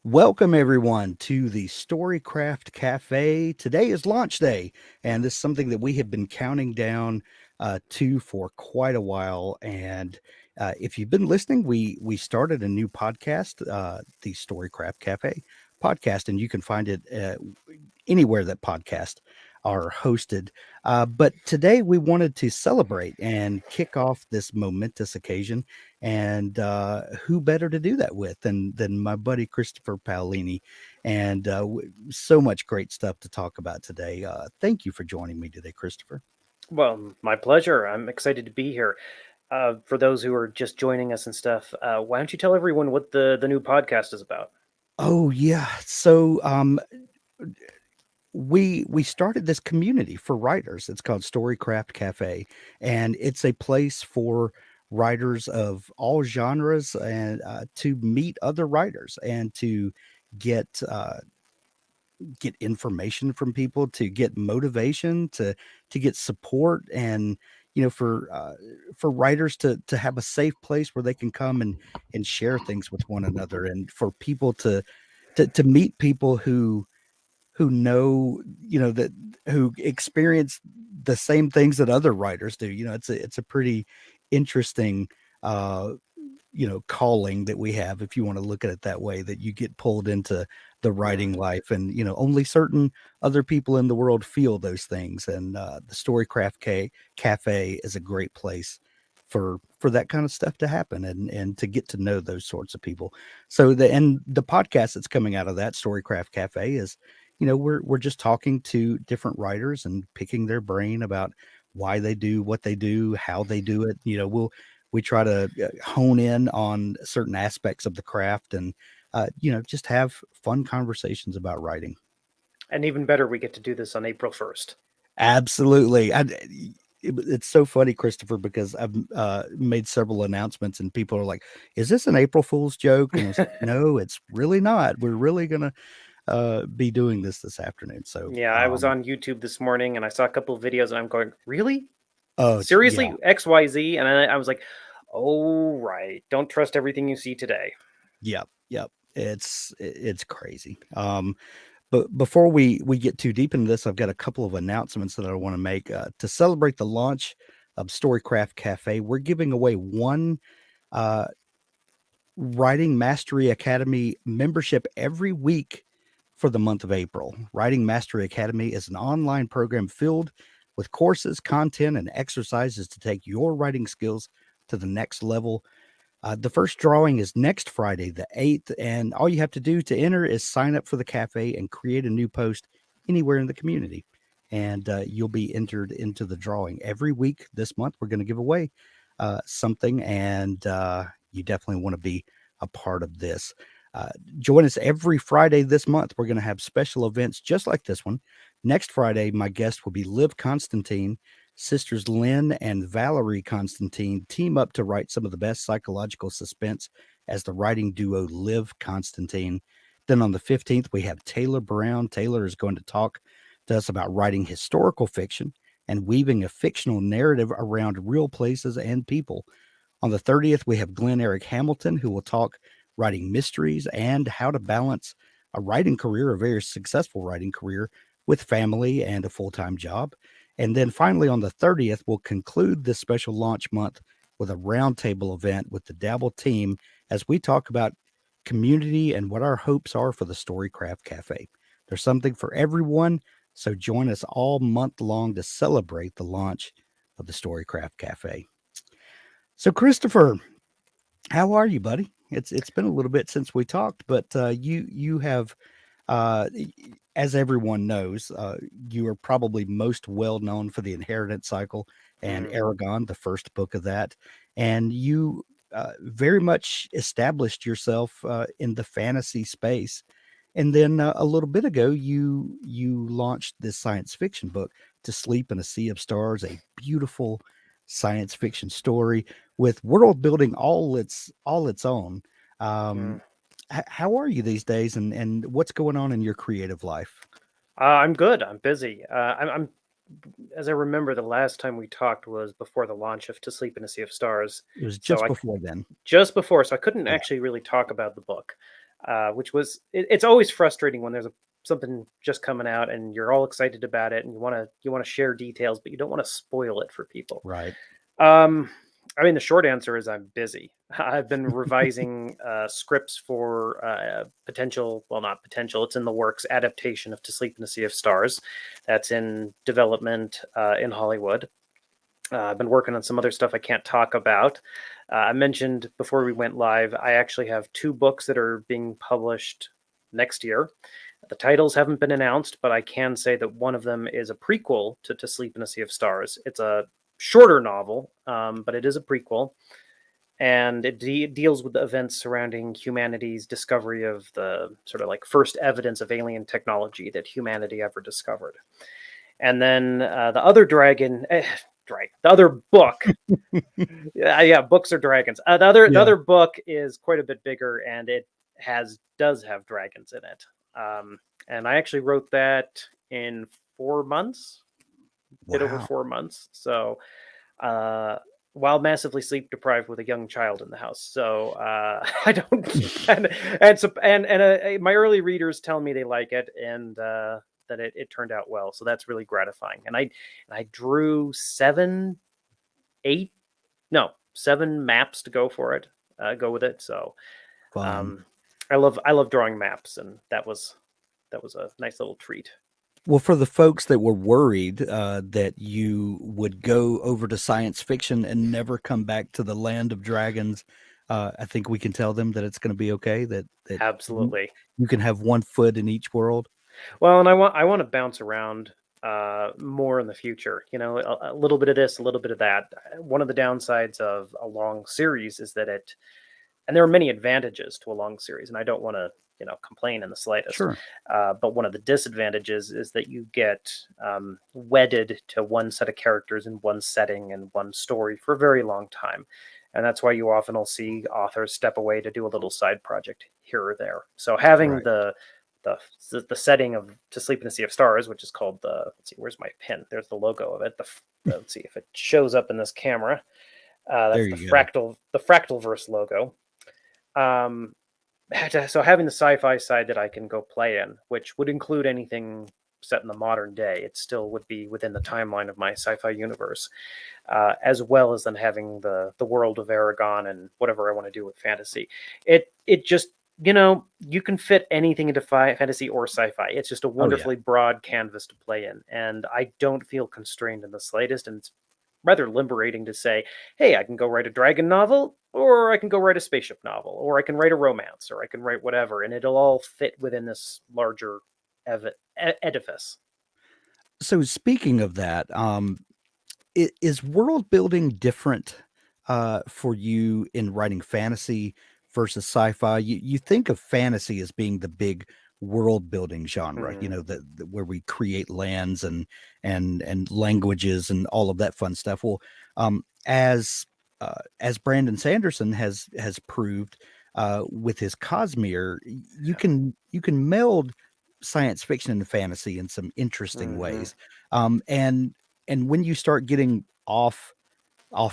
Welcome, everyone, to the Storycraft Cafe. Today is launch day, and this is something that we have been counting down to for quite a while. And if you've been listening, we started a new podcast, the Storycraft Cafe podcast, and you can find it anywhere that podcasts are hosted. But today we wanted to celebrate and kick off this momentous occasion. And who better to do that with than my buddy Christopher Paolini? And so much great stuff to talk about today. Thank you for joining me today, Christopher. Well, my pleasure. I'm excited to be here. For those who are just joining us and stuff, why don't you tell everyone what the new podcast is about? Oh yeah. So we started this community for writers. It's called Storycraft Cafe, and it's a place for writers of all genres and to meet other writers and to get get information from people, to get motivation, to get support, and for writers to have a safe place where they can come and share things with one another, and for people to meet people who know, that who experience the same things that other writers do. It's a pretty interesting uh calling that we have, if you want to look at it that way, that you get pulled into the Mm. writing life, and only certain other people in the world feel those things. And the Cafe is a great place for that kind of stuff to happen, and to get to know those sorts of people. So the podcast that's coming out of that Storycraft Cafe is, we're just talking to different writers and picking their brain about why they do what they do, how they do it. We try to hone in on certain aspects of the craft, and just have fun conversations about writing. And even better, we get to do this on April 1st. Absolutely. It's so funny, Christopher, because I've made several announcements, and people are like, "Is this an April Fool's joke?" And it's like, "No, it's really not. We're really gonna be doing this afternoon." So, Yeah, I was on YouTube this morning and I saw a couple of videos and I'm going, really? yeah, Seriously? XYZ? And I was like, oh, right. Don't trust everything you see today. yep, yep. It's crazy. But before we get too deep into this, I've got a couple of announcements that I want to make to celebrate the launch of Storycraft Cafe. We're giving away one uh, Writing Mastery Academy membership every week for the month of April. Writing Mastery Academy is an online program filled with courses, content, and exercises to take your writing skills to the next level. The first drawing is next Friday, the 8th, and all you have to do to enter is sign up for the cafe and create a new post anywhere in the community. And you'll be entered into the drawing. Every week this month, we're going to give away something, and you definitely want to be a part of this. Uh, Join us every Friday this month. We're going to have special events just like this one. Next Friday, my guest will be Liv Constantine. Sisters Lynn and Valerie Constantine team up to write some of the best psychological suspense as the writing duo Liv Constantine. Then on the 15th, we have Taylor Brown. Taylor is going to talk to us about writing historical fiction and weaving a fictional narrative around real places and people. On the 30th, we have Glenn Eric Hamilton, who will talk writing mysteries and how to balance a writing career, a very successful writing career, with family and a full time job. And then finally, on the 30th, we'll conclude this special launch month with a roundtable event with the Dabble team as we talk about community and what our hopes are for the Storycraft Cafe. There's something for everyone, so join us all month long to celebrate the launch of the Storycraft Cafe. So, Christopher, how are you, buddy? It's been a little bit since we talked, but you have, uh, as everyone knows, you are probably most well known for the Inheritance Cycle and Mm. Aragon, the first book of that, and you very much established yourself in the fantasy space. And then a little bit ago, you launched this science fiction book, "To Sleep in a Sea of Stars," a beautiful science fiction story with world building all its own. Mm. Um, how are you these days, and what's going on in your creative life? I'm good. I'm busy. As I remember, the last time we talked was before the launch of To Sleep in a Sea of Stars. It was So just I before then. just before, so I couldn't Yeah. actually really talk about the book. which was it's always frustrating when there's something just coming out and you're all excited about it and you want to share details, but you don't want to spoil it for people. Right. Um, I mean, the short answer is I'm busy. I've been revising scripts for potential, well, not potential, it's in the works, adaptation of To Sleep in a Sea of Stars. That's in development in Hollywood. I've been working on some other stuff I can't talk about. I mentioned before we went live, I actually have 2 books that are being published next year. The titles haven't been announced, but I can say that one of them is a prequel to Sleep in a Sea of Stars. It's a shorter novel, but it is a prequel, and it deals with the events surrounding humanity's discovery of the sort of like first evidence of alien technology that humanity ever discovered. And then the other the other book. Yeah, books are dragons. The Yeah. other book is quite a bit bigger, and it does have dragons in it. And I actually wrote that in 4 months, bit over Wow. 4 months. So, uh, while massively sleep deprived with a young child in the house. So I don't, and my early readers tell me they like it, and that it turned out well. So that's really gratifying. And I drew 7 maps to go with it. So Fun. um, I love drawing maps, and that was a nice little treat. Well, for the folks that were worried that you would go over to science fiction and never come back to the land of dragons, I think we can tell them that it's going to be okay. That you, Absolutely. you can have one foot in each world. Well, and I want to bounce around more in the future. A little bit of this, a little bit of that. One of the downsides of a long series is that and there are many advantages to a long series, and I don't want to complain in the slightest. Sure. But one of the disadvantages is that you get wedded to one set of characters in one setting and one story for a very long time, and that's why you often will see authors step away to do a little side project here or there. So having Right. the setting of To Sleep in a Sea of Stars, which is called the, let's see, where's my pin? There's the logo of it. Let's see if it shows up in this camera. There That's you go. the Fractalverse logo. Um, so having the sci-fi side that I can go play in, which would include anything set in the modern day, it still would be within the timeline of my sci-fi universe, as well as then having the world of Aragon and whatever I want to do with fantasy. It just you can fit anything into fantasy or sci-fi. It's just a Oh yeah. wonderfully broad canvas to play in, and I don't feel constrained in the slightest. And it's rather liberating to say, hey, I can go write a dragon novel, or I can go write a spaceship novel, or I can write a romance, or I can write whatever, and it'll all fit within this larger edifice. So speaking of that, is world building different for you in writing fantasy versus sci-fi? You think of fantasy as being the big world building genre, Mm, where we create lands and languages and all of that fun stuff. Well, as Brandon Sanderson has proved with his Cosmere, you can meld science fiction and fantasy in some interesting hmm ways. And when you start getting off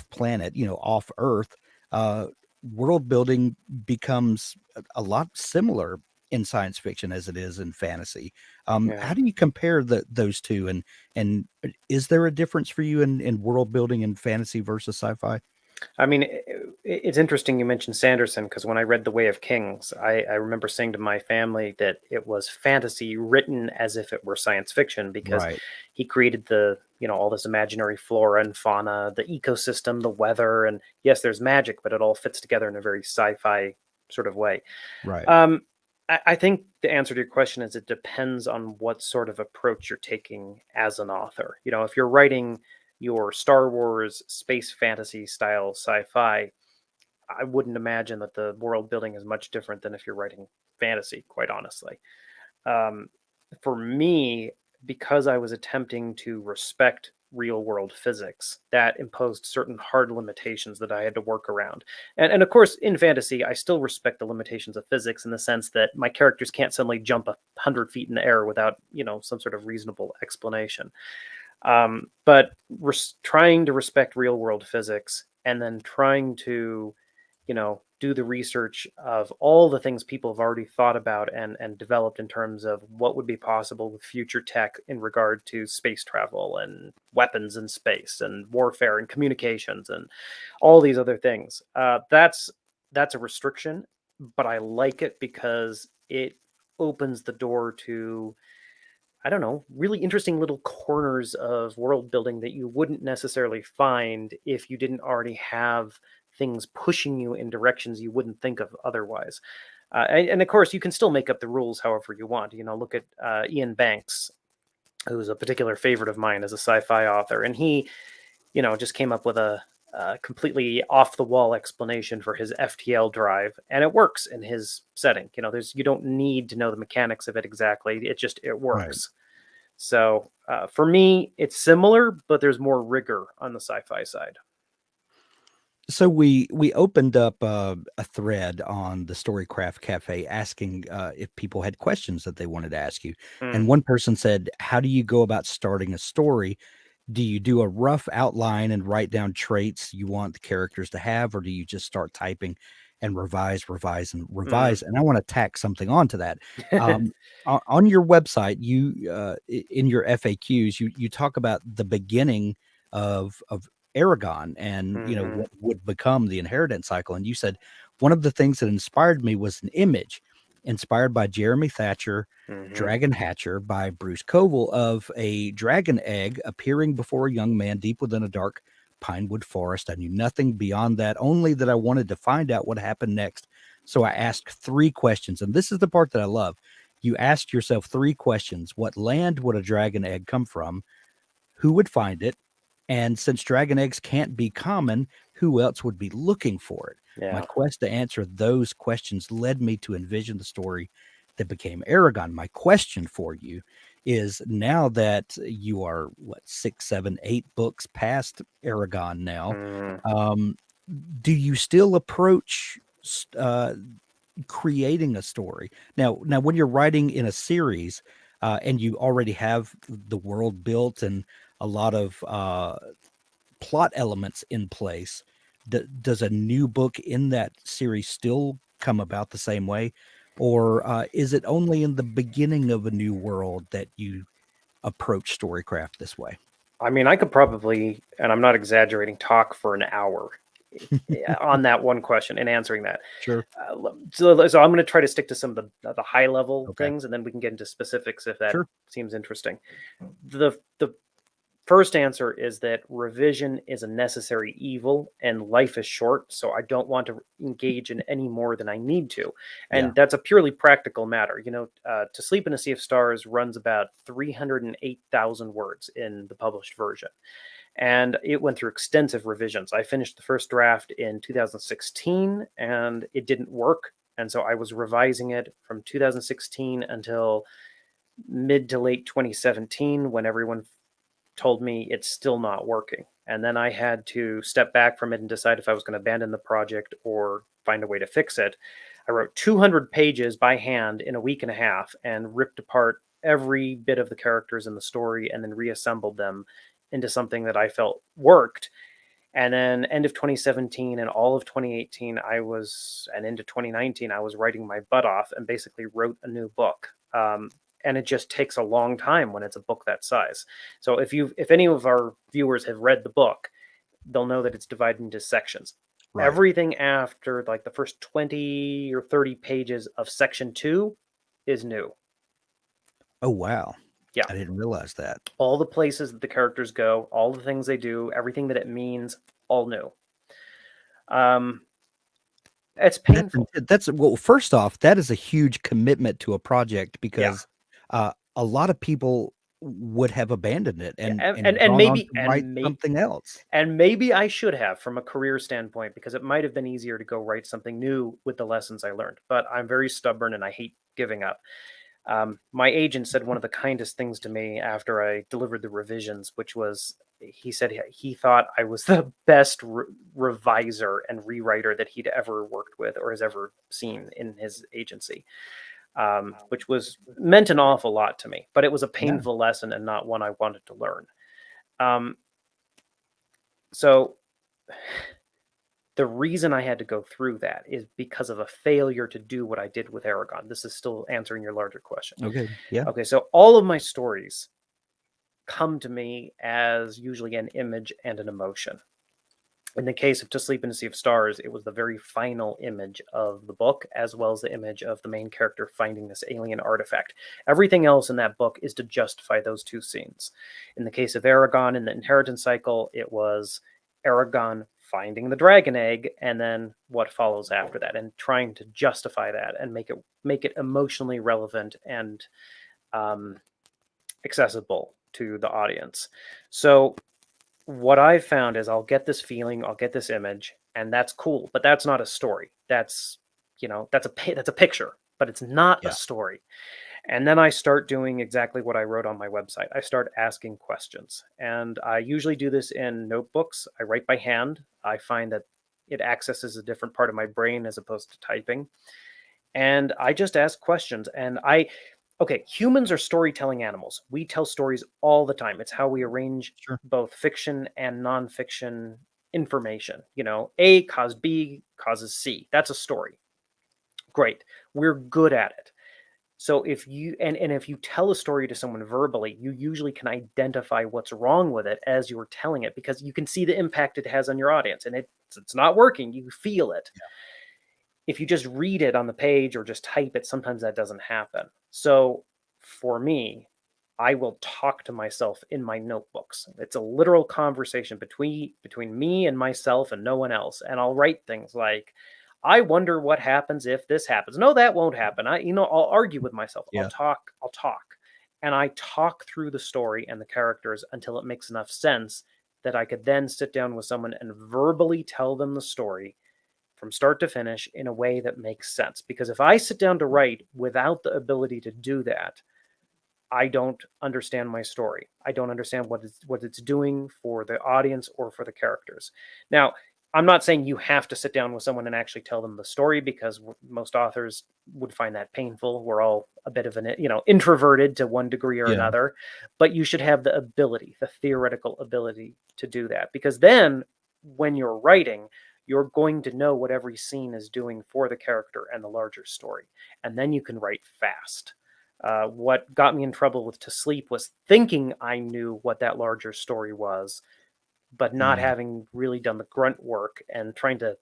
planet, off Earth, uh, world building becomes a lot similar in science fiction as it is in fantasy. Yeah. How do you compare those two? And is there a difference for you in world building in fantasy versus sci-fi? I mean, it's interesting you mentioned Sanderson, because when I read The Way of Kings, I remember saying to my family that it was fantasy written as if it were science fiction, because Right, he created all this imaginary flora and fauna, the ecosystem, the weather, and yes, there's magic, but it all fits together in a very sci-fi sort of way. right. Um, I think the answer to your question is it depends on what sort of approach you're taking as an author. If you're writing your Star Wars space fantasy style sci-fi, I wouldn't imagine that the world building is much different than if you're writing fantasy, quite honestly. Um, for me, because I was attempting to respect real world physics, that imposed certain hard limitations that I had to work around. And of course, in fantasy, I still respect the limitations of physics in the sense that my characters can't suddenly jump 100 feet in the air without, some sort of reasonable explanation. But trying to respect real world physics and then trying to do the research of all the things people have already thought about and developed in terms of what would be possible with future tech in regard to space travel and weapons in space and warfare and communications and all these other things. That's a restriction, but I like it because it opens the door to, I don't know, really interesting little corners of world building that you wouldn't necessarily find if you didn't already have things pushing you in directions you wouldn't think of otherwise. And of course, you can still make up the rules however you want. Look at Ian Banks, who's a particular favorite of mine as a sci-fi author, and he, just came up with a completely off the wall explanation for his FTL drive, and it works in his setting. You don't need to know the mechanics of it exactly. It Right. works. So for me, it's similar, but there's more rigor on the sci-fi side. So we opened up a thread on the Storycraft Cafe asking if people had questions that they wanted to ask you, and Mm, one person said, "How do you go about starting a story? Do you do a rough outline and write down traits you want the characters to have, or do you just start typing and revise, revise, and mm. revise?" And I want to tack something onto that. Um, on your website, in your FAQs, you talk about the beginning of Aragon and Hmm. what would become the inheritance cycle. And you said one of the things that inspired me was an image inspired by Jeremy Thatcher Hmm. Dragon Hatcher by Bruce Koval of a dragon egg appearing before a young man deep within a dark pinewood forest. I knew nothing beyond that, only that I wanted to find out what happened next. So I asked three questions, and this is the part that I love. You asked yourself three questions. What land would a dragon egg come from? Who would find it? And since dragon eggs can't be common, who else would be looking for it? My Yeah. quest to answer those questions led me to envision the story that became Aragon. My question for you is, now that you are what, 6, 7, 8 books past Aragon now, Mm. um, do you still approach creating a story now when you're writing in a series and you already have the world built and a lot of plot elements in place, does a new book in that series still come about the same way, or is it only in the beginning of a new world that you approach storycraft this way? I mean, I could probably, and I'm not exaggerating, talk for an hour on that one question and answering that. Sure. So I'm going to try to stick to some of the high level Okay. things, and then we can get into specifics if that Sure. seems interesting. The first answer is that revision is a necessary evil and life is short, so I don't want to engage in any more than I need to. Yeah. And that's a purely practical matter. To Sleep in a Sea of Stars runs about 308,000 words in the published version. And it went through extensive revisions. I finished the first draft in 2016 and it didn't work. And so I was revising it from 2016 until mid to late 2017 when everyone told me it's still not working. And then I had to step back from it and decide if I was going to abandon the project or find a way to fix it. I wrote 200 pages by hand in a week and a half and ripped apart every bit of the characters in the story and then reassembled them into something that I felt worked. And then end of 2017 and all of 2018, and into 2019, I was writing my butt off and basically wrote a new book. And it just takes a long time when it's a book that size. So if any of our viewers have read the book, they'll know that it's divided into sections. Right. Everything after like the first 20 or 30 pages of section 2 is new. Oh, wow. Yeah. I didn't realize that. All the places that the characters go, all the things they do, everything that it means, all new. Um, it's painful. That's well, first off, that is a huge commitment to a project Yeah. because a lot of people would have abandoned it Yeah, and and gone on maybe to write something else. and maybe I should have from a career standpoint because it might have been easier to go write something new with the lessons I learned. But I'm very stubborn and I hate giving up. My agent said one of the kindest things to me after I delivered the revisions, which was he said he thought I was the best reviser and rewriter that he'd ever worked with or has ever seen in his agency, which was meant an awful lot to me. But it was a Yeah. painful lesson and not one I wanted to learn. Um, so The reason I had to go through that is because of a failure to do what I did with Aragon. This is still answering your larger question. Okay. Yeah. Okay, so all of my stories come to me as usually an image and an emotion. In the case of To Sleep in a Sea of Stars, it was the very final image of the book, as well as the image of the main character finding this alien artifact. Everything else in that book is to justify those two scenes. In the case of Aragon in the Inheritance Cycle, it was Aragon finding the dragon egg and then what follows after that, and trying to justify that and make it emotionally relevant and accessible to the audience. So what I've found is I'll get this feeling, I'll get this image, and that's cool, but that's not a story. That's, that's a picture, but it's not a Yeah. story. And then I start doing exactly what I wrote on my website. I start asking questions, and I usually do this in notebooks. I write by hand. I find that it accesses a different part of my brain as opposed to typing. And I just ask questions, and okay, humans are storytelling animals. We tell stories all the time. It's how we arrange Sure. both fiction and nonfiction information. A caused B causes C. That's a story. Great. We're good at it. So if you if you tell a story to someone verbally, you usually can identify what's wrong with it as you're telling it, because you can see the impact it has on your audience, and it's not working. You feel it. If you just read it on the page or just type it, sometimes that doesn't happen. So for me, I will talk to myself in my notebooks. It's a literal conversation between me and myself and no one else. And I'll write things like, I wonder what happens if this happens. No, that won't happen. I'll argue with myself. I'll Yeah. talk. And I talk through the story and the characters until it makes enough sense that I could then sit down with someone and verbally tell them the story from start to finish in a way that makes sense. Because if I sit down to write without the ability to do that, I don't understand my story. I don't understand what it's doing for the audience or for the characters. Now, I'm not saying you have to sit down with someone and actually tell them the story, because most authors would find that painful. We're all a bit of an, introverted to one degree or Yeah. another, but you should have the ability, the theoretical ability to do that, because then when you're writing, you're going to know what every scene is doing for the character and the larger story. And then you can write fast. What got me in trouble with To Sleep was thinking I knew what that larger story was, but not Mm. having really done the grunt work and trying to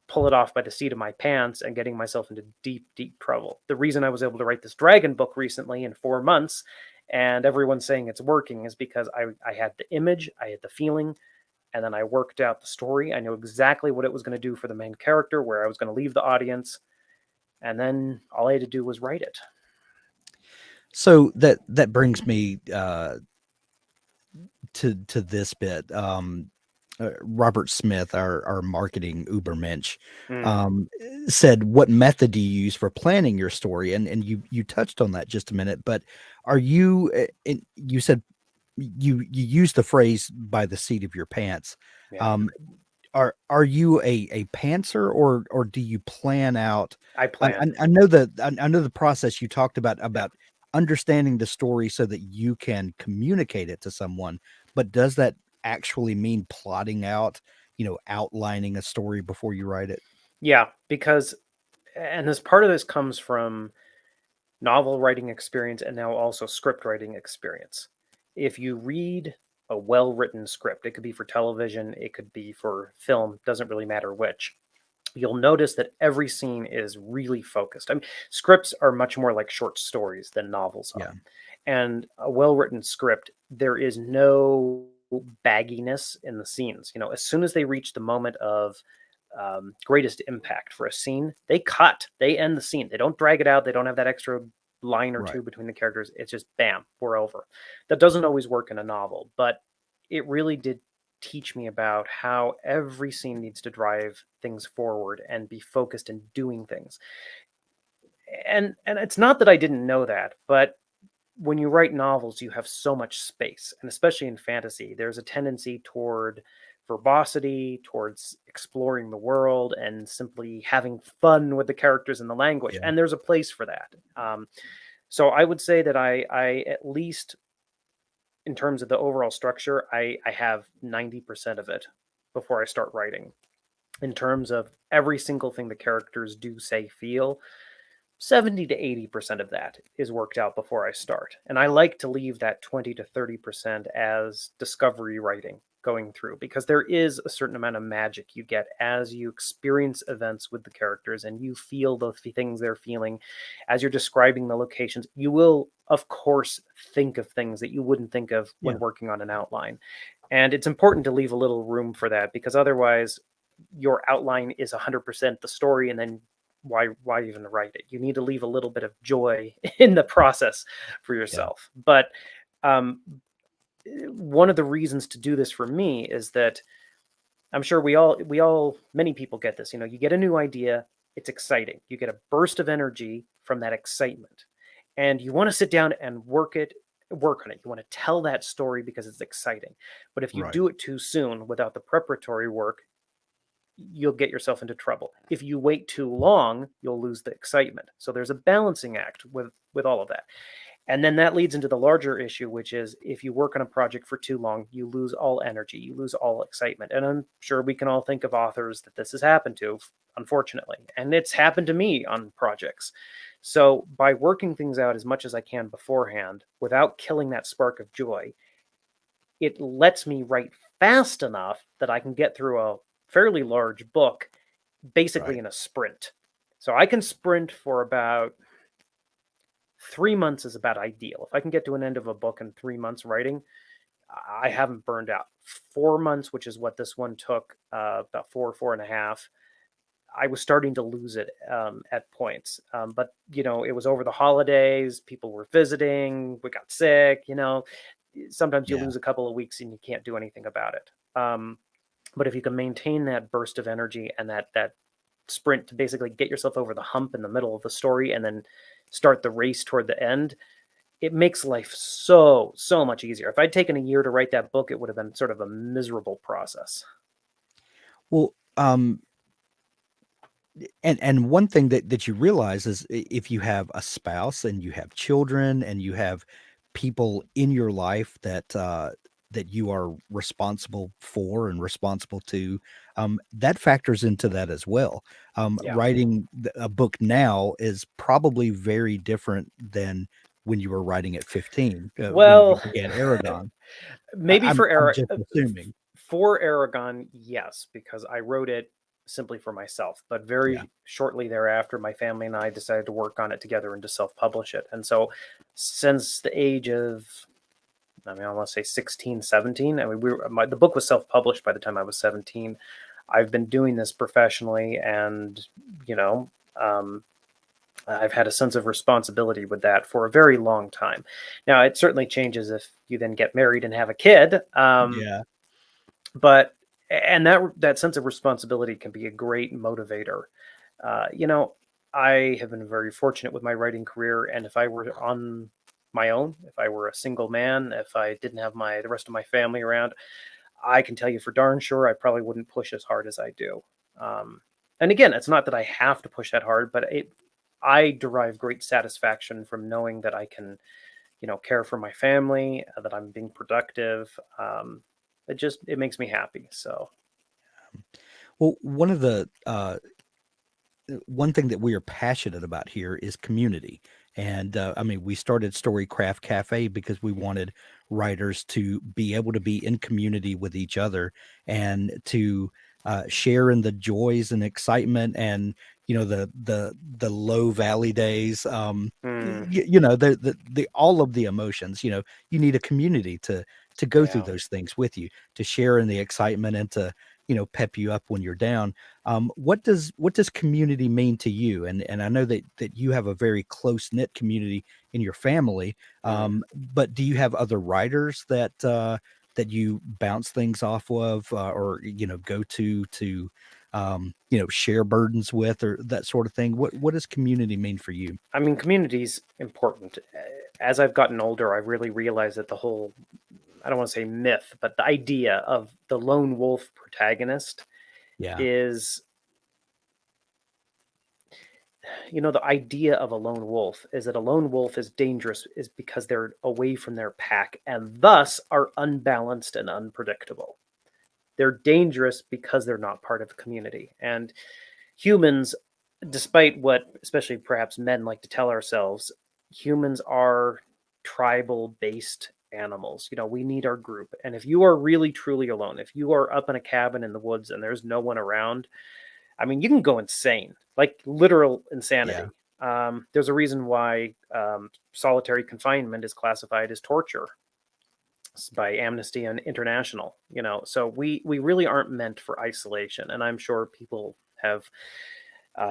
pull it off by the seat of my pants and getting myself into deep, deep trouble. The reason I was able to write this dragon book recently in 4 months and everyone's saying it's working is because I had the image, I had the feeling, and then I worked out the story. I knew exactly what it was going to do for the main character, where I was going to leave the audience, and then all I had to do was write it. So that brings me to this bit. Robert Smith, our marketing ubermensch, Mm. um, said, "What method do you use for planning your story?" And you touched on that just a minute, but are you? And you said you use the phrase "by the seat of your pants." Yeah, Um, are you a pantser, or do you plan out? I plan. I know I know the process you talked about understanding the story so that you can communicate it to someone, but does that actually mean plotting out, outlining a story before you write it? Yeah, because, and this part of this comes from novel writing experience and now also script writing experience. If you read a well written script, it could be for television, it could be for film, doesn't really matter which. You'll notice that every scene is really focused. I mean, scripts are much more like short stories than novels Yeah. are. And a well written script, there is no bagginess in the scenes. As soon as they reach the moment of greatest impact for a scene, they cut, they end the scene. They don't drag it out. They don't have that extra line or Right. two between the characters. It's just bam, we're over. That doesn't always work in a novel, but it really did teach me about how every scene needs to drive things forward and be focused in doing things. And it's not that I didn't know that, but when you write novels, you have so much space, and especially in fantasy, there's a tendency toward verbosity, towards exploring the world and simply having fun with the characters and the language. Yeah. And there's a place for that. So I would say that I at least in terms of the overall structure, I have 90% of it before I start writing. in terms of every single thing the characters do, say, feel, 70 to 80% of that is worked out before I start. And I like to leave that 20 to 30% as discovery writing going through, because there is a certain amount of magic you get as you experience events with the characters and you feel the things they're feeling as you're describing the locations. You will, of course, think of things that you wouldn't think of Yeah. when working on an outline. And it's important to leave a little room for that, because otherwise your outline is 100% the story, and then why even write it? You need to leave a little bit of joy in the process for Yeah. yourself. But um, one of the reasons to do this for me is that I'm sure many people get this. You get a new idea, it's exciting. You get a burst of energy from that excitement, and you want to sit down and work on it. You want to tell that story because it's exciting. But if you Right. do it too soon without the preparatory work, you'll get yourself into trouble. If you wait too long, you'll lose the excitement. So there's a balancing act with all of that. And then that leads into the larger issue, which is if you work on a project for too long, you lose all energy, you lose all excitement. And I'm sure we can all think of authors that this has happened to, unfortunately. And it's happened to me on projects. So by working things out as much as I can beforehand without killing that spark of joy, it lets me write fast enough that I can get through a fairly large book basically Right. in a sprint. So I can sprint for about 3 months is about ideal. If I can get to an end of a book in 3 months writing, I haven't burned out. 4 months, which is what this one took, about 4.5. I was starting to lose it at points. But, it was over the holidays. People were visiting. We got sick. Sometimes you Yeah. lose a couple of weeks and you can't do anything about it. But if you can maintain that burst of energy and that sprint to basically get yourself over the hump in the middle of the story and then start the race toward the end, it makes life so much easier. If I'd taken a year to write that book, it would have been sort of a miserable process. Well, and one thing that you realize is if you have a spouse and you have children and you have people in your life that you are responsible for and responsible to, that factors into that as well. Yeah. Writing a book now is probably very different than when you were writing at 15, when you Well, began Aragon. maybe I'm just assuming. for Aragon, yes, because I wrote it simply for myself. But Yeah. very shortly thereafter, my family and I decided to work on it together and to self-publish it. And so, since the age of, I want to say 16, 17. The book was self-published by the time I was 17. I've been doing this professionally, and you know, um, I've had a sense of responsibility with that for a very long time. Now, it certainly changes if you then get married and have a kid. Yeah. But and that sense of responsibility can be a great motivator. You know, I have been very fortunate with my writing career, and if I were on my own, if I were a single man, if I didn't have the rest of my family around, I can tell you for darn sure I probably wouldn't push as hard as I do. Um, and again, it's not that I have to push that hard, but I derive great satisfaction from knowing that I can, care for my family, that I'm being productive. It makes me happy. So Well, one thing that we are passionate about here is community. And I mean, we started Storycraft Cafe because we wanted writers to be able to be in community with each other and to share in the joys and excitement and the low valley days. mm, The all of the emotions. You need a community to go through yeah. those things with you, to share in the excitement and to pep you up when you're down. What does community mean to you? And I know that you have a very close knit community in your family. Mm. But do you have other writers that you bounce things off of, or go to share burdens with, or that sort of thing? What does community mean for you? I mean, community's important. As I've gotten older, I really realized that the whole, I don't want to say myth, but the idea of the lone wolf protagonist Yeah. is, the idea of a lone wolf is that a lone wolf is dangerous is because they're away from their pack and thus are unbalanced and unpredictable. They're dangerous because they're not part of a community. And humans, despite what especially perhaps men like to tell ourselves, humans are tribal based animals. We need our group. And if you are really truly alone, if you are up in a cabin in the woods and there's no one around, I mean, you can go insane, like literal Yeah. insanity. There's a reason why solitary confinement is classified as torture by Amnesty International. So we really aren't meant for isolation, and I'm sure people have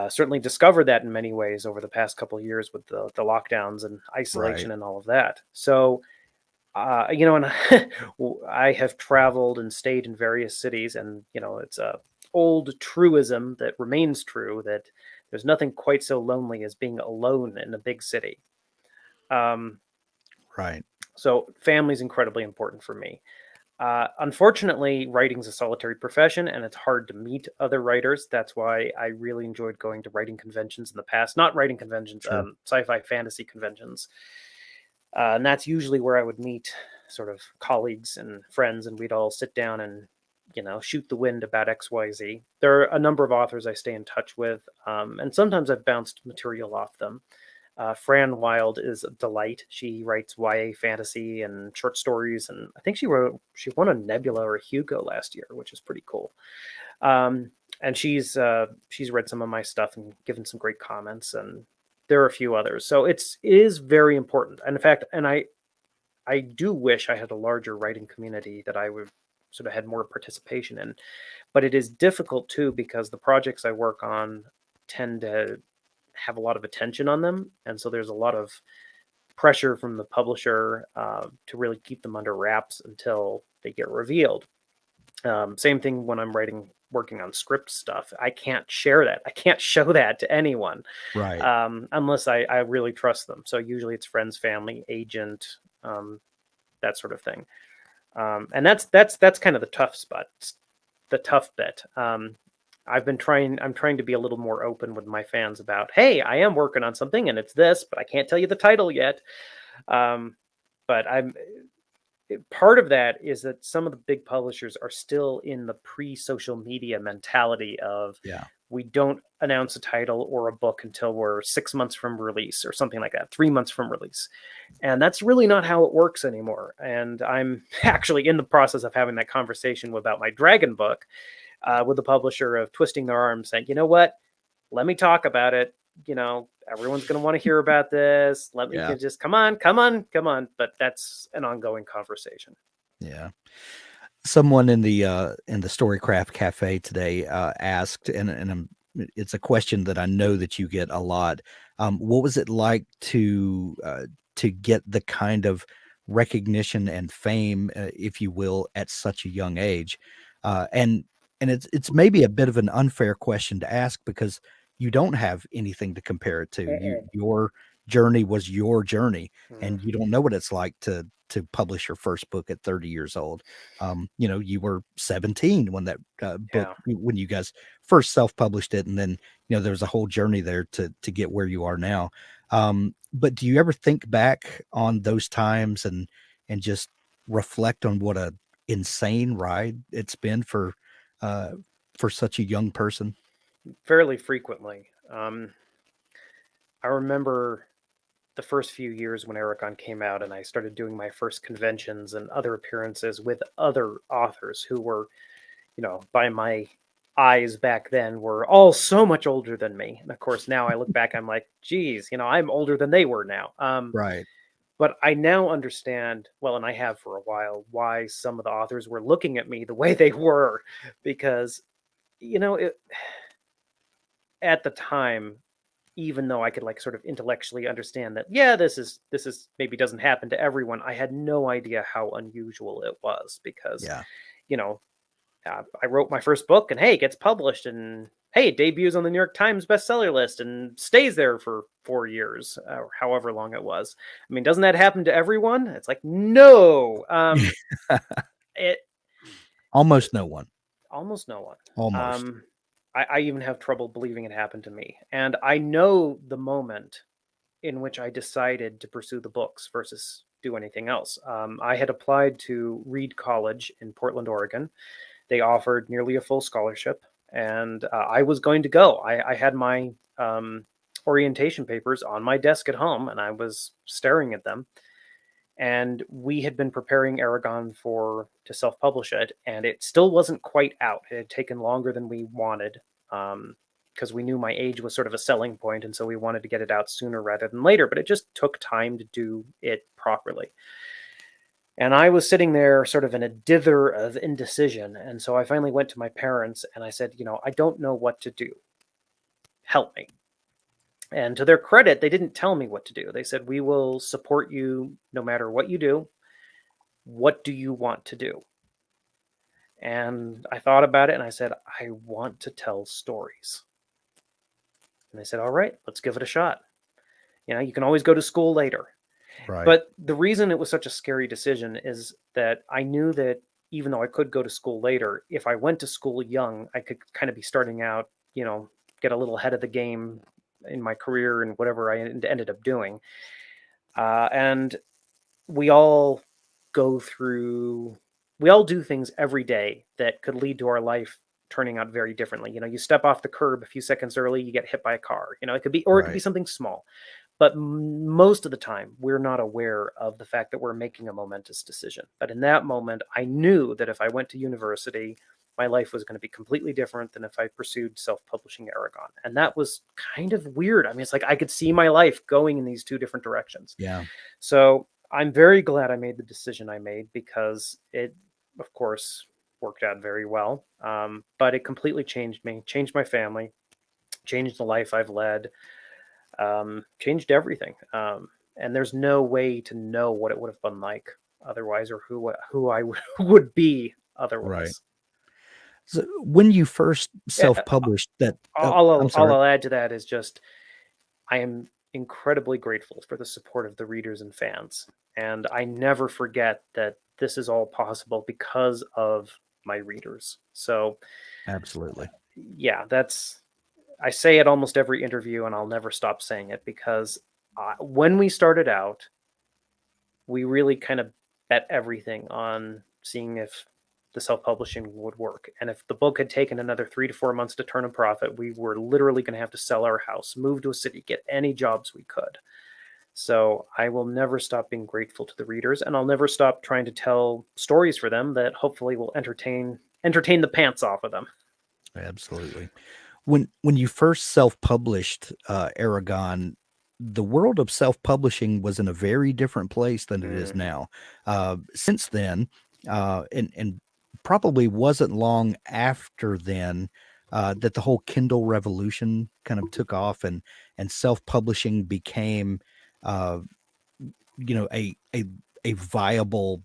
certainly discovered that in many ways over the past couple of years with the lockdowns and Right. isolation and all of that. So and I have traveled and stayed in various cities, and it's a old truism that remains true that there's nothing quite so lonely as being alone in a big city. Um, Right. so family is incredibly important for me. Unfortunately, writing's a solitary profession, and it's hard to meet other writers. That's why I really enjoyed going to writing conventions in the past. Not writing conventions, Sure. sci-fi fantasy conventions. And that's usually where I would meet sort of colleagues and friends, and we'd all sit down and shoot the wind about XYZ. There are a number of authors I stay in touch with, and sometimes I've bounced material off them. Fran Wild is a delight. She writes YA fantasy and short stories, and I think she won a Nebula or a Hugo last year, which is pretty cool. And she's read some of my stuff and given some great comments, and there are a few others. So it is very important. And in fact, I do wish I had a larger writing community that I would sort of had more participation in. But it is difficult too because the projects I work on tend to have a lot of attention on them, and so there's a lot of pressure from the publisher to really keep them under wraps until they get revealed. Same thing when I'm working on script stuff. I can't share that. I can't show that to anyone Right. unless I really trust them. So usually it's friends, family, agent, that sort of thing. And that's kind of the tough spot, the tough bit. I'm trying to be a little more open with my fans about, hey, I am working on something and it's this, but I can't tell you the title yet. But part of that is that some of the big publishers are still in the pre-social media mentality of Yeah. we don't announce a title or a book until we're 6 months from release or something like that, 3 months from release. And that's really not how it works anymore. And I'm actually in the process of having that conversation about my dragon book with the publisher of twisting their arm saying, you know what, let me talk about it. Everyone's going to want to hear about this. Let me Yeah. just come on. But that's an ongoing conversation. Yeah. Someone in the Storycraft Cafe today asked, and it's a question that I know that you get a lot. What was it like to get the kind of recognition and fame, if you will, at such a young age? And it's maybe a bit of an unfair question to ask because you don't have anything to compare it to. Your journey was your journey, Mm, and you don't know what it's like to publish your first book at 30 years old. You were 17 when that book, yeah. when you guys first self-published it, and then there was a whole journey there to get where you are now. But do you ever think back on those times and just reflect on what a insane ride it's been uh, for such a young person? Fairly frequently. I remember the first few years when Ericon came out and I started doing my first conventions and other appearances with other authors who were, by my eyes back then were all so much older than me. And of course, now I look back, I'm like, geez, I'm older than they were now. Right. But I now understand, well, and I have for a while, why some of the authors were looking at me the way they were, because, at the time, even though I could like sort of intellectually understand that, yeah, this is maybe doesn't happen to everyone, I had no idea how unusual it was because, Yeah. you know, I wrote my first book and hey, it gets published and hey, it debuts on the New York Times bestseller list and stays there for 4 years or however long it was. I mean, doesn't that happen to everyone? It's like, no, it Almost no one. almost no one. Almost. Um, I even have trouble believing it happened to me. And I know the moment in which I decided to pursue the books versus do anything else. I had applied to Reed College in Portland, Oregon. They offered nearly a full scholarship, and I was going to go. I had my orientation papers on my desk at home, and I was staring at them. And we had been preparing Aragon to self-publish it, and it still wasn't quite out. It had taken longer than we wanted, because we knew my age was sort of a selling point, and so we wanted to get it out sooner rather than later. But it just took time to do it properly. And I was sitting there sort of in a dither of indecision. And so I finally went to my parents and I said, I don't know what to do. Help me. And to their credit, they didn't tell me what to do. They said, we will support you no matter what you do. What do you want to do? And I thought about it and I said, I want to tell stories. And they said, all right, let's give it a shot. You can always go to school later. Right. But the reason it was such a scary decision is that I knew that even though I could go to school later, if I went to school young, I could kind of be starting out, get a little ahead of the game in my career and whatever I ended up doing. And we all do things every day that could lead to our life turning out very differently. You step off the curb a few seconds early, you get hit by a car. It could be, or it could be something small. But most of the time, we're not aware of the fact that we're making a momentous decision. But in that moment, I knew that if I went to university, my life was going to be completely different than if I pursued self-publishing Aragon. And that was kind of weird. I mean, it's like I could see my life going in these two different directions. Yeah. So I'm very glad I made the decision I made, because it, of course, worked out very well. But it completely changed me, changed my family, changed the life I've led. Changed everything. And there's no way to know what it would have been like otherwise, or who I would be otherwise. Right. So when you first self-published that, I'm sorry. All I'll add to that is just, I am incredibly grateful for the support of the readers and fans. And I never forget that this is all possible because of my readers. So Absolutely. Yeah, I say it almost every interview, and I'll never stop saying it, because when we started out, we really kind of bet everything on seeing if the self-publishing would work. And if the book had taken another 3 to 4 months to turn a profit, we were literally going to have to sell our house, move to a city, get any jobs we could. So I will never stop being grateful to the readers, and I'll never stop trying to tell stories for them that hopefully will entertain the pants off of them. Absolutely. When you first self-published Aragon, the world of self-publishing was in a very different place than it is now. Since then, and probably wasn't long after then, that the whole Kindle revolution kind of took off, and self-publishing became, a viable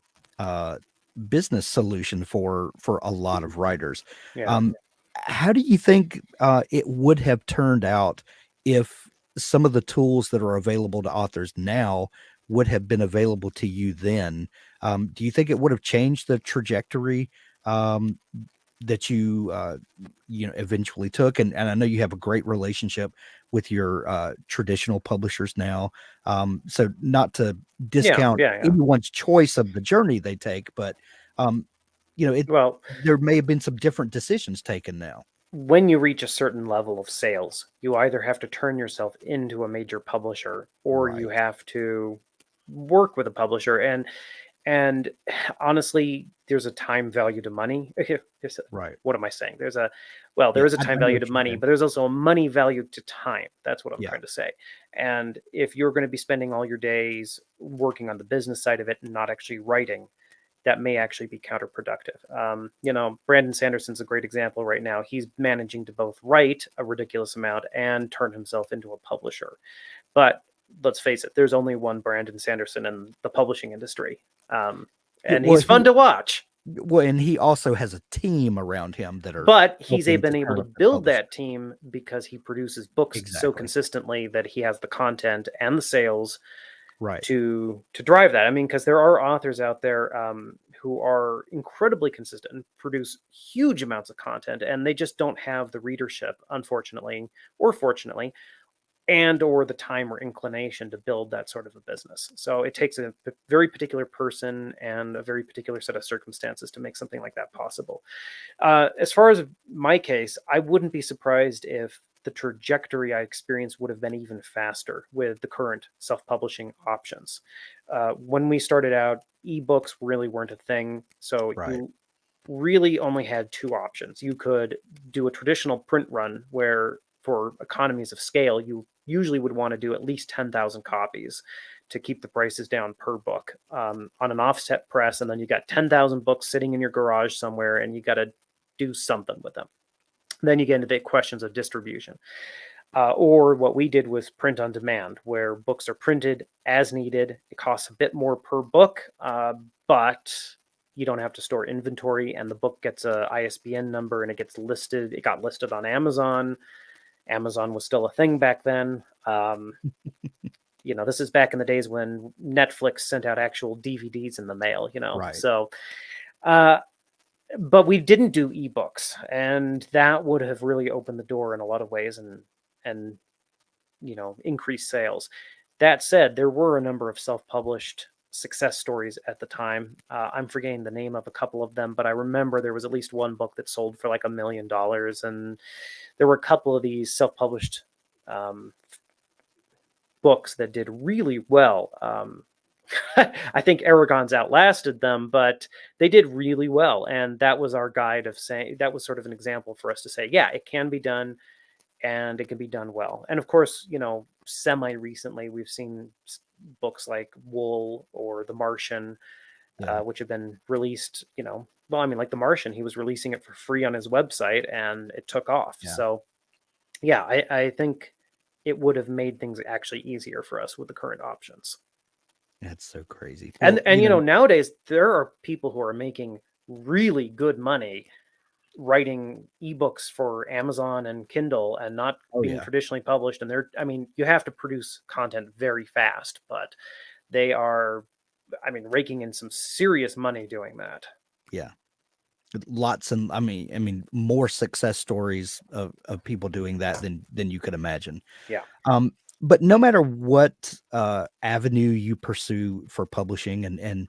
business solution for a lot of writers. Yeah. How do you think it would have turned out if some of the tools that are available to authors now would have been available to you then? Do you think it would have changed the trajectory that you eventually took? And I know you have a great relationship with your traditional publishers now. So not to discount anyone's choice of the journey they take, but there may have been some different decisions taken now. When you reach a certain level of sales, you either have to turn yourself into a major publisher, or you have to work with a publisher. And honestly, there's a time value to money. Right. What am I saying? There is a time value to money, but there's also a money value to time. That's what I'm trying to say. And if you're going to be spending all your days working on the business side of it and not actually writing, that may actually be counterproductive. Brandon Sanderson's a great example right now. He's managing to both write a ridiculous amount and turn himself into a publisher. But let's face it, there's only one Brandon Sanderson in the publishing industry. And he's fun to watch. Well, and he also has a team around him that are. But he's been able to build that team because he produces books so consistently that he has the content and the sales to drive that. I mean, because there are authors out there who are incredibly consistent and produce huge amounts of content, and they just don't have the readership, unfortunately or fortunately, and or the time or inclination to build that sort of a business. So it takes a very particular person and a very particular set of circumstances to make something like that possible. As far as my case, I wouldn't be surprised if the trajectory I experienced would have been even faster with the current self-publishing options. When we started out, ebooks really weren't a thing, so Right. you really only had two options. You could do a traditional print run where, for economies of scale, you usually would want to do at least 10,000 copies to keep the prices down per book on an offset press. And then you got 10,000 books sitting in your garage somewhere, and you got to do something with them. Then you get into the questions of distribution. Or what we did was print on demand, where books are printed as needed. It costs a bit more per book, but you don't have to store inventory, and the book gets a ISBN number and it gets listed. It got listed on Amazon. Amazon was still a thing back then. This is back in the days when Netflix sent out actual DVDs in the mail, Right. So, but we didn't do ebooks, and that would have really opened the door in a lot of ways and increased sales. That said, there were a number of self-published success stories at the time. I'm forgetting the name of a couple of them, but I remember there was at least one book that sold for like $1 million, and there were a couple of these self-published books that did really well. I think Aragon's outlasted them, but they did really well. And that was our guide of saying, that was sort of an example for us to say, yeah, it can be done and it can be done well. And of course, semi recently, we've seen books like Wool or The Martian, Yeah. which have been released, well, I mean, like The Martian, he was releasing it for free on his website and it took off. Yeah. So yeah, I think it would have made things actually easier for us with the current options. That's so crazy. And Well, nowadays there are people who are making really good money writing ebooks for Amazon and Kindle and not oh being yeah. traditionally published. And you have to produce content very fast, but they are, raking in some serious money doing that. Yeah. Lots, and I mean more success stories of people doing that than you could imagine. Yeah. But no matter what avenue you pursue for publishing, and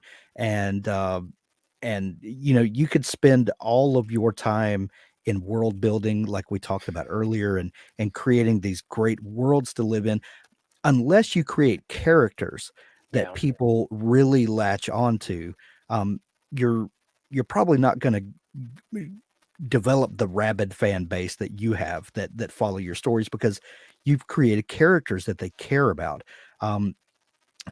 you could spend all of your time in world building, like we talked about earlier, and creating these great worlds to live in, unless you create characters that Yeah. people really latch onto. um, you're you're probably not going to develop the rabid fan base that you have, that follow your stories, because you've created characters that they care about. Um,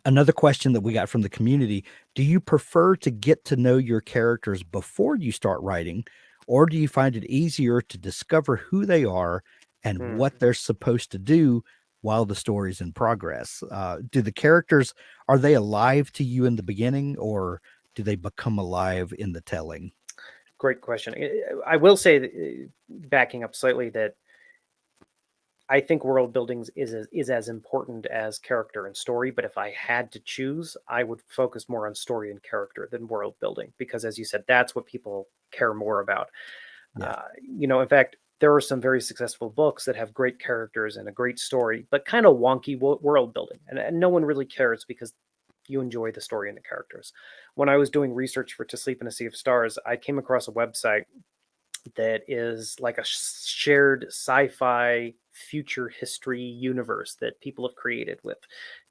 Another question that we got from the community: do you prefer to get to know your characters before you start writing, or do you find it easier to discover who they are and Hmm. what they're supposed to do while the story's in progress? Do the characters, are they alive to you in the beginning, or do they become alive in the telling? Great question. I will say, backing up slightly, that I think world building is as important as character and story. But if I had to choose, I would focus more on story and character than world building, because, as you said, that's what people care more about. Yeah. In fact, there are some very successful books that have great characters and a great story, but kind of wonky world building, and no one really cares because you enjoy the story and the characters. When I was doing research for To Sleep in a Sea of Stars, I came across a website that is like a shared sci-fi future history universe that people have created with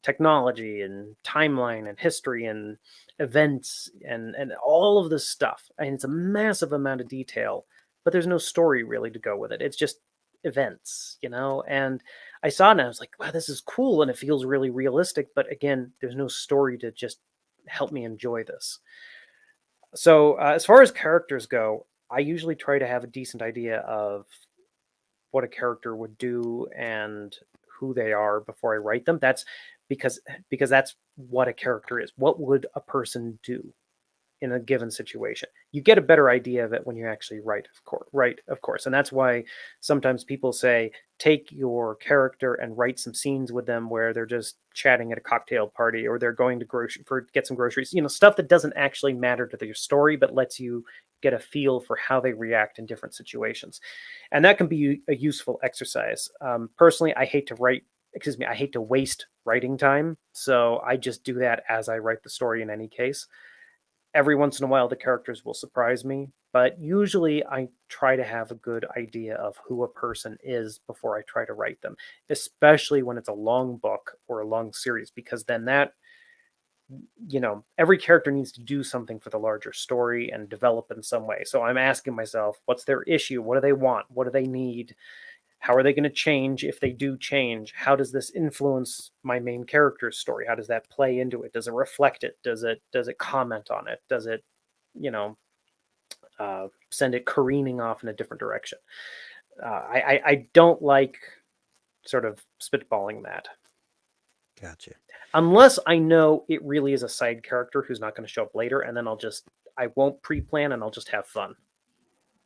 technology and timeline and history and events and all of this stuff. And it's a massive amount of detail, but there's no story really to go with it. It's just events, and I saw it and I was like, wow, this is cool and it feels really realistic, but again, there's no story to just help me enjoy this. So, as far as characters go, I usually try to have a decent idea of what a character would do and who they are before I write them. That's because that's what a character is. What would a person do in a given situation? You get a better idea of it when you actually write, of course. And that's why sometimes people say take your character and write some scenes with them where they're just chatting at a cocktail party, or they're going to get some groceries, stuff that doesn't actually matter to their story but lets you get a feel for how they react in different situations. And that can be a useful exercise. Personally, I hate to write excuse me, I hate to waste writing time. So I just do that as I write the story in any case. Every once in a while, the characters will surprise me, but usually I try to have a good idea of who a person is before I try to write them, especially when it's a long book or a long series, because then that, every character needs to do something for the larger story and develop in some way. So I'm asking myself, what's their issue? What do they want? What do they need? How are they going to change if they do change? How does this influence my main character's story? How does that play into it? Does it reflect it? Does it comment on it? Does it, you know, send it careening off in a different direction? I don't like sort of spitballing that Gotcha. unless I know it really is a side character who's not going to show up later, and then I won't pre-plan and I'll just have fun.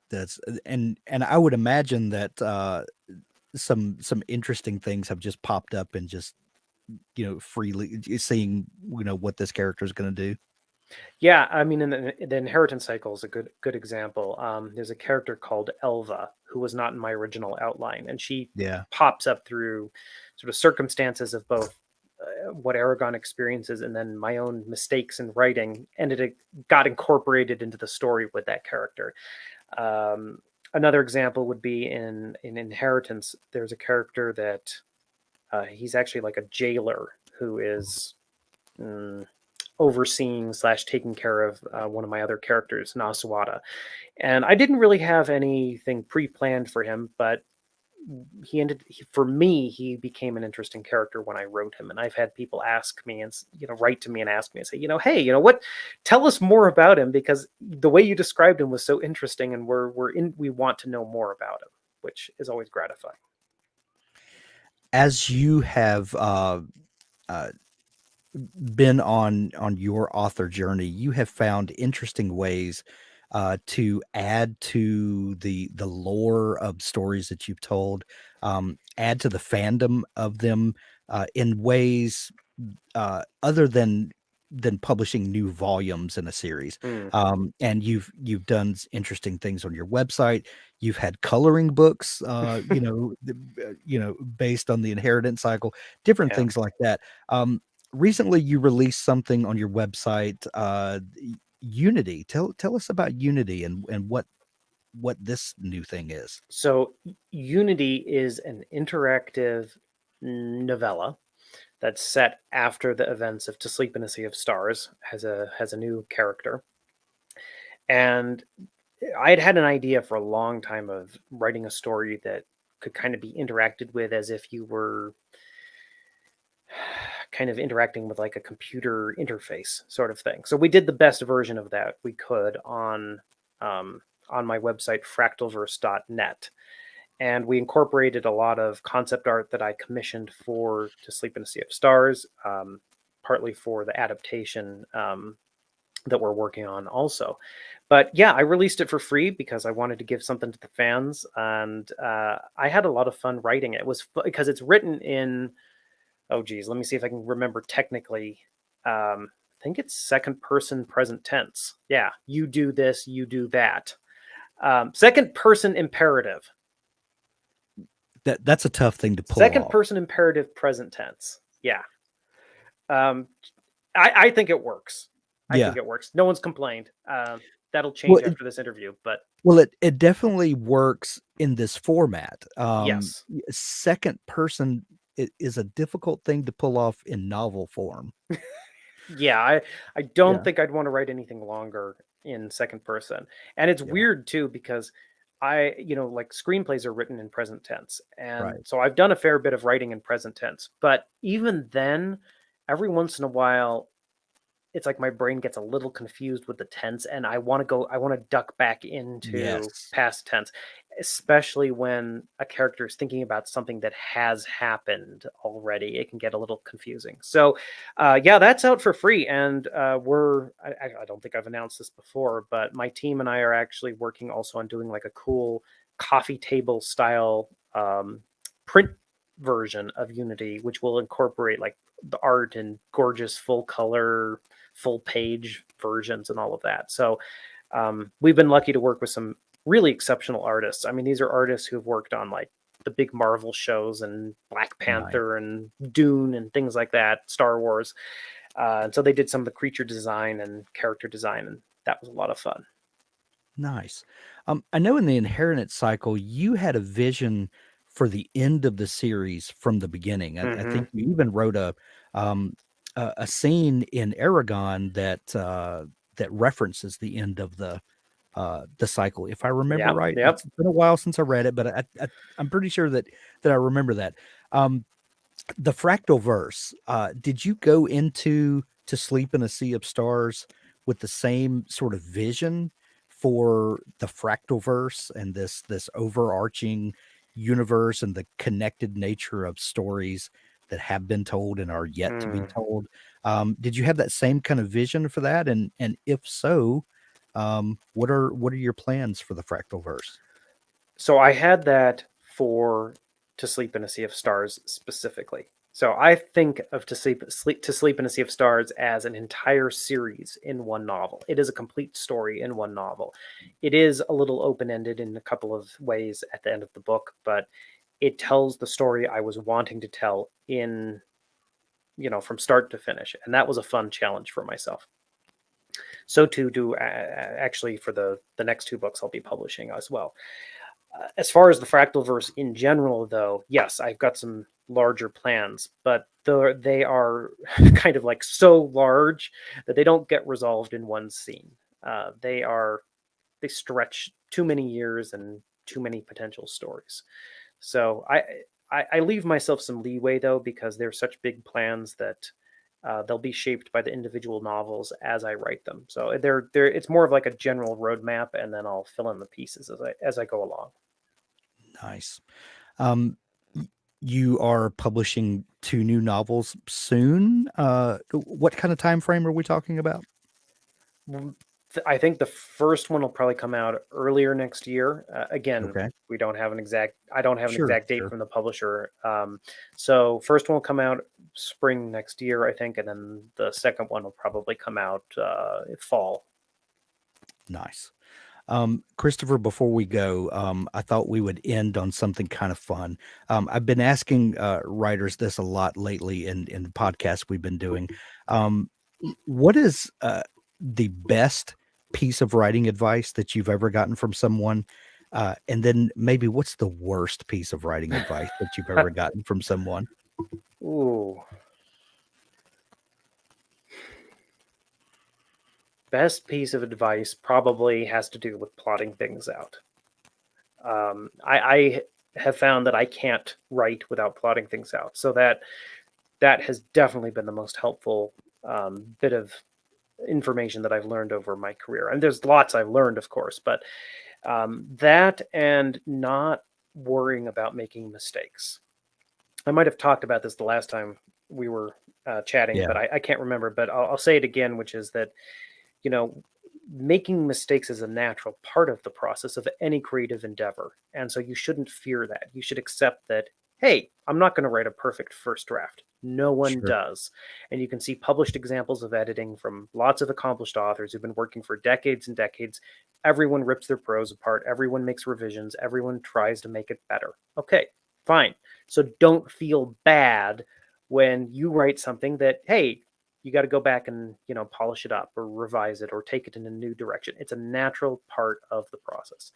That's and I would imagine that some interesting things have just popped up and just freely seeing what this character is going to do. Yeah, I mean, in the inheritance cycle is a good example. There's a character called Elva who was not in my original outline, and she Yeah. pops up through sort of circumstances of both what Aragon experiences and then my own mistakes in writing, and it got incorporated into the story with that character. Another example would be in Inheritance. There's a character that he's actually like a jailer who is overseeing slash taking care of one of my other characters, Naswada. And I didn't really have anything pre-planned for him, but for me, he became an interesting character when I wrote him. And I've had people ask me and write to me and ask me and say, hey, what? Tell us more about him, because the way you described him was so interesting, and we want to know more about him, which is always gratifying. As you have uh, been on your author journey, you have found interesting ways to add to the lore of stories that you've told, add to the fandom of them in ways other than publishing new volumes in a series. Mm. And you've done interesting things on your website. You've had coloring books, based on the inheritance cycle, different Yeah. things like that. Recently, you released something on your website, Unity. Tell us about Unity and what this new thing is. So Unity is an interactive novella that's set after the events of To Sleep in a Sea of Stars, has a new character. And I had an idea for a long time of writing a story that could kind of be interacted with as if you were kind of interacting with like a computer interface sort of thing. So we did the best version of that we could on my website, fractalverse.net. And we incorporated a lot of concept art that I commissioned for To Sleep in a Sea of Stars, partly for the adaptation that we're working on also. But yeah, I released it for free because I wanted to give something to the fans, and I had a lot of fun writing it. It was because it's written in, oh geez, let me see if I can remember technically. I think it's second person present tense. Yeah, you do this, you do that. Second person imperative. That's a tough thing to pull Second off. person imperative present tense. Yeah. Um, I think it works. I Yeah. think it works. No one's complained. That'll Well, change after this interview, but it definitely works in this format. yes. Second person is a difficult thing to pull off in novel form. Yeah, I don't Yeah. think I'd want to write anything longer in second person. And it's Yeah. weird too, because like screenplays are written in present tense. And Right. so I've done a fair bit of writing in present tense. But even then, every once in a while, it's like my brain gets a little confused with the tense, and I want to duck back into Yes. past tense, especially when a character is thinking about something that has happened already. It can get a little confusing. So yeah, that's out for free. And I don't think I've announced this before, but my team and I are actually working also on doing like a cool coffee table style print version of Unity, which will incorporate like the art and gorgeous full color, full page versions and all of that. So we've been lucky to work with some really exceptional artists. I mean, these are artists who've worked on like the big Marvel shows and Black Nice. Panther and Dune and things like that, Star Wars. And so they did some of the creature design and character design, and that was a lot of fun. Nice. I know in the inheritance cycle, you had a vision for the end of the series from the beginning. I Mm-hmm. think you even wrote um, a scene in Aragon that references the end of the cycle, if I remember Yeah. right. Yep. It's been a while since I read it, but I'm pretty sure that I remember that. Um, the fractal verse, did you go into To Sleep in a Sea of Stars with the same sort of vision for the fractal verse and this overarching universe and the connected nature of stories that have been told and are yet to be Mm. told? Did you have that same kind of vision for that? And if so, what are your plans for the fractal verse? So I had that for To Sleep in a Sea of Stars specifically. So I think of To Sleep in a Sea of Stars as an entire series in one novel. It is a complete story in one novel. It is a little open-ended in a couple of ways at the end of the book, but it tells the story I was wanting to tell in, from start to finish. And that was a fun challenge for myself. So too do actually for the next two books I'll be publishing as well. As far as the Fractalverse in general, though, yes, I've got some larger plans, but they are kind of like so large that they don't get resolved in one scene. They stretch too many years and too many potential stories. So I leave myself some leeway though, because they're such big plans that they'll be shaped by the individual novels as I write them. So they're it's more of like a general roadmap, and then I'll fill in the pieces as I go along. Nice. Um, you are publishing 2 new novels soon. What kind of time frame are we talking about? I think the first one will probably come out earlier next year. Again, Okay. we don't have an exact. I don't have an Sure, exact date sure. from the publisher. So first one will come out spring next year, I think, and then the second one will probably come out fall. Nice. Christopher, before we go, I thought we would end on something kind of fun. I've been asking writers this a lot lately in the podcast we've been doing. Um, what is the best piece of writing advice that you've ever gotten from someone? And then maybe what's the worst piece of writing advice that you've ever gotten from someone? Ooh, best piece of advice probably has to do with plotting things out. I have found that I can't write without plotting things out, so that has definitely been the most helpful bit of information that I've learned over my career. And there's lots I've learned, of course, but that and not worrying about making mistakes. I might have talked about this the last time we were chatting, Yeah, but I can't remember. But I'll say it again, which is that, you know, making mistakes is a natural part of the process of any creative endeavor. And so you shouldn't fear that. You should accept that, hey, I'm not going to write a perfect first draft. No one sure. does. And you can see published examples of editing from lots of accomplished authors who've been working for decades and decades. Everyone rips their prose apart. Everyone makes revisions. Everyone tries to make it better. Okay, fine. So don't feel bad when you write something that, hey, you got to go back and polish it up or revise it or take it in a new direction. It's a natural part of the process.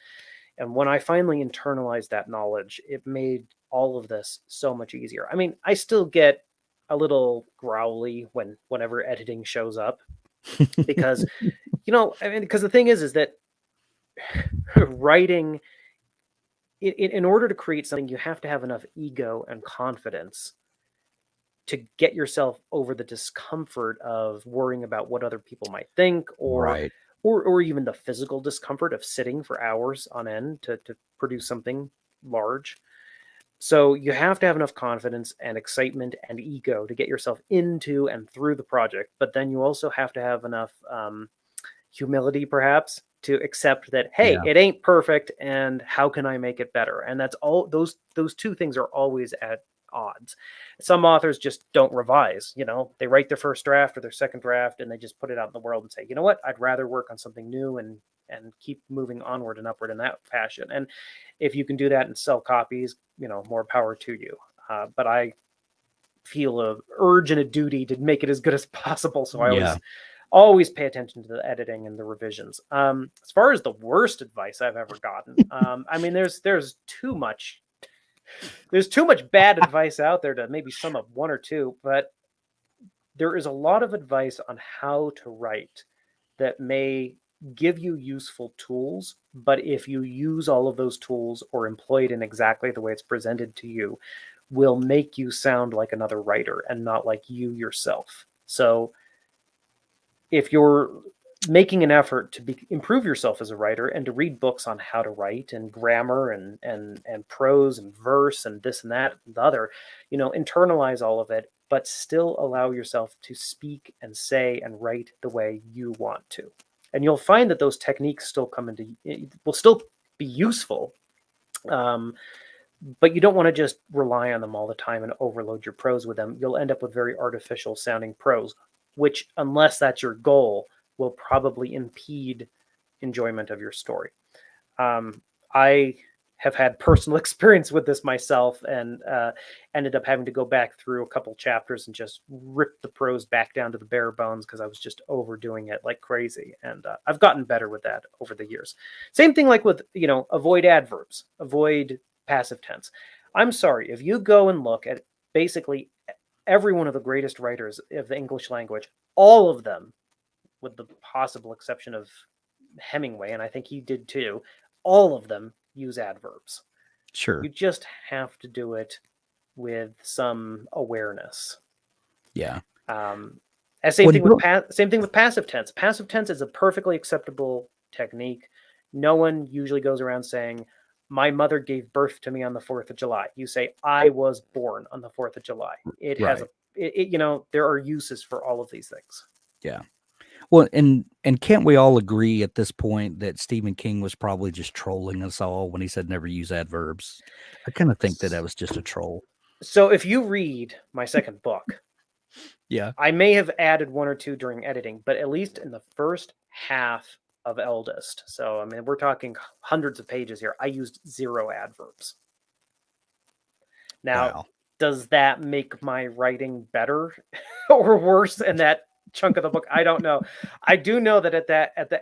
And when I finally internalized that knowledge, it made all of this so much easier. I mean, I still get a little growly whenever editing shows up, because because the thing is that writing, in order to create something, you have to have enough ego and confidence to get yourself over the discomfort of worrying about what other people might think, or Right. or even the physical discomfort of sitting for hours on end to produce something large. So you have to have enough confidence and excitement and ego to get yourself into and through the project, but then you also have to have enough humility, perhaps, to accept that, hey, Yeah. it ain't perfect, and how can I make it better? And that's all. Those two things are always at odds. Some authors just don't revise. They write their first draft or their second draft, and they just put it out in the world and say, you know what, I'd rather work on something new and keep moving onward and upward in that fashion. And if you can do that and sell copies, more power to you. But I feel a urge and a duty to make it as good as possible. So I Yeah. always pay attention to the editing and the revisions. As far as the worst advice I've ever gotten, I mean, there's too much bad advice out there to maybe sum up one or two, but there is a lot of advice on how to write that may give you useful tools, but if you use all of those tools or employ it in exactly the way it's presented to you, will make you sound like another writer and not like you yourself. So if you're making an effort to improve yourself as a writer and to read books on how to write and grammar and prose and verse and this and that and the other, internalize all of it, but still allow yourself to speak and say and write the way you want to. And you'll find that those techniques will still be useful. But you don't want to just rely on them all the time and overload your prose with them. You'll end up with very artificial sounding prose, which, unless that's your goal, will probably impede enjoyment of your story. I have had personal experience with this myself and ended up having to go back through a couple chapters and just rip the prose back down to the bare bones because I was just overdoing it like crazy. And I've gotten better with that over the years. Same thing like with, avoid adverbs, avoid passive tense. I'm sorry, if you go and look at basically every one of the greatest writers of the English language, all of them, with the possible exception of Hemingway, and I think he did too, all of them use adverbs. Sure. You just have to do it with some awareness. Yeah. Same thing with passive tense. Passive tense is a perfectly acceptable technique. No one usually goes around saying, my mother gave birth to me on the 4th of July. You say, I was born on the 4th of July. It has there are uses for all of these things. Yeah. Well, and can't we all agree at this point that Stephen King was probably just trolling us all when he said never use adverbs? I kind of think that was just a troll. So if you read my second book, yeah, I may have added one or two during editing, but at least in the first half of Eldest, so I mean we're talking hundreds of pages here, I used 0 adverbs. Now, wow. Does that make my writing better or worse in that chunk of the book? I don't know. I do know that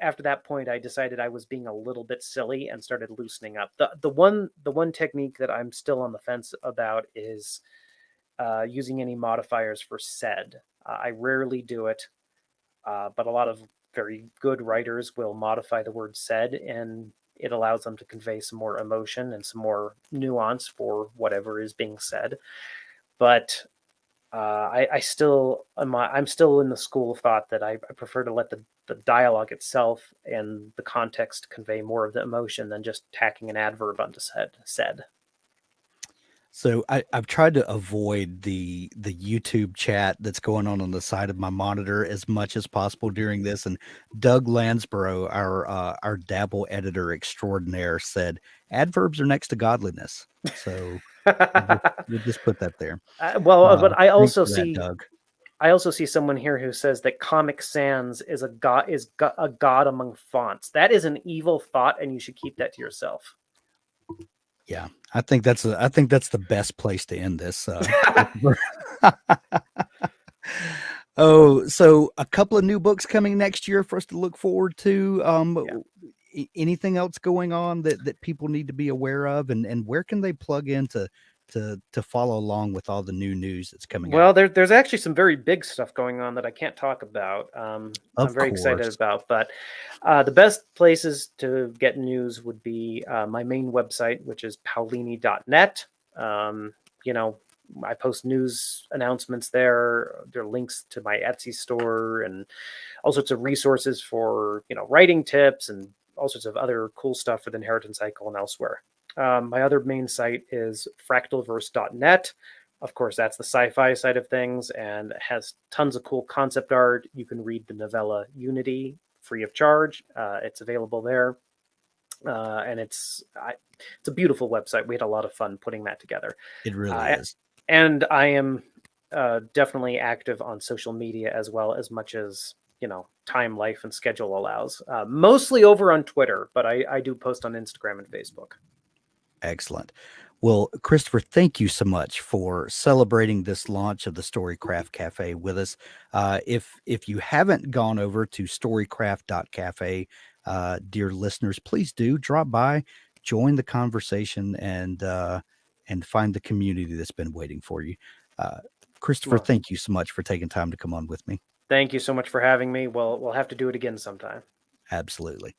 after that point, I decided I was being a little bit silly and started loosening up. The one technique that I'm still on the fence about is using any modifiers for said. I rarely do it, but a lot of very good writers will modify the word said, and it allows them to convey some more emotion and some more nuance for whatever is being said. But I'm still in the school of thought that I prefer to let the dialogue itself and the context convey more of the emotion than just tacking an adverb onto said. So I've tried to avoid the YouTube chat that's going on the side of my monitor as much as possible during this. And Doug Lansborough, our Dabble editor extraordinaire, said adverbs are next to godliness. So we'll just put that there. But I Thanks also for that, see Doug. I also see someone here who says that Comic Sans is a god among fonts. That is an evil thought, and you should keep that to yourself. Yeah, I think that's the best place to end this. Oh, so a couple of new books coming next year for us to look forward to. Anything else going on that people need to be aware of, and where can they plug in to follow along with all the new news that's coming out? Well, there's actually some very big stuff going on that I can't talk about. I'm very excited about, but the best places to get news would be my main website, which is paolini.net. I post news announcements there. There are links to my Etsy store and all sorts of resources for, writing tips and all sorts of other cool stuff for the inheritance cycle and elsewhere. My other main site is fractalverse.net. Of course, that's the sci-fi side of things and has tons of cool concept art. You can read the novella Unity free of charge. It's available there. And it's a beautiful website. We had a lot of fun putting that together. It really is. And I am definitely active on social media as well, as much as time, life, and schedule allows. Mostly over on Twitter, but I do post on Instagram and Facebook. Excellent. Well, Christopher, thank you so much for celebrating this launch of the Storycraft Cafe with us. If you haven't gone over to storycraft.cafe, dear listeners, please do drop by, join the conversation, and find the community that's been waiting for you. Uh, Christopher, Well, thank you so much for taking time to come on with me. thank you so much for having me. We'll have to do it again sometime. Absolutely.